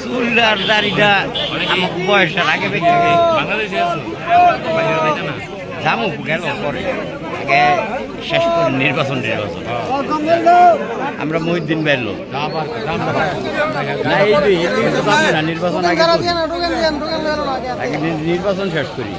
চুলার দাড়িটা আমাকে বয়সের আগে বেঁচে যাবো গেল পরে আগে শেষ করে নির্বাচন আমরা মহিউদ্দিন বেরলো না নির্বাচন আগে নির্বাচন শেষ করি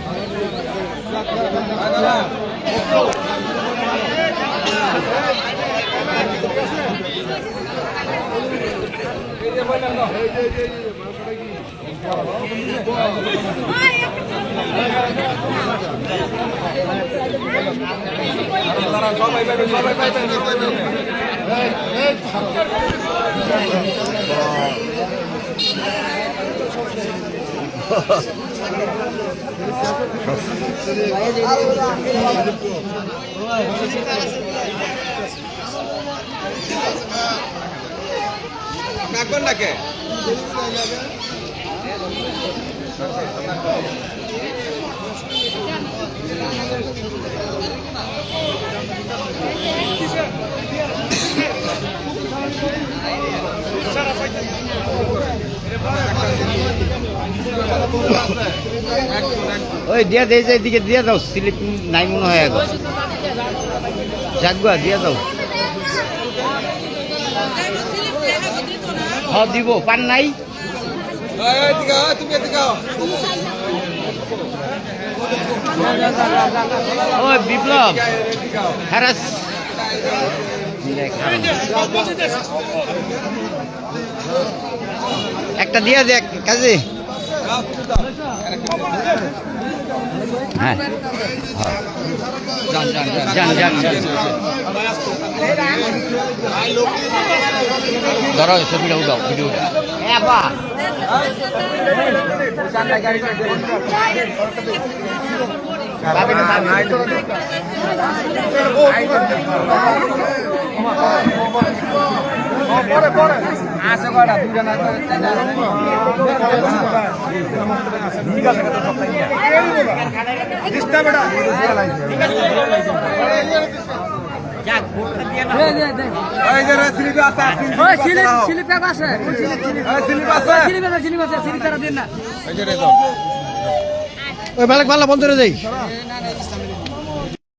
কাকন লাগে ওই দিয়া দিয়ে যায় দিকে দিয়ে দাও স্লিপ নাই মনে হয় এখন যাগুয়া দিয়ে দাও হ্যাঁ দিব পান নাই ওই বিপ্লব হ্যারাস একটা দিয়ে দেখ কাজে হ্যাঁ যান যান ধরো ছবিটা উঠাও ভিডিওটা আছে কয়টা দুইটা না ভালো বন্ধ করে যাই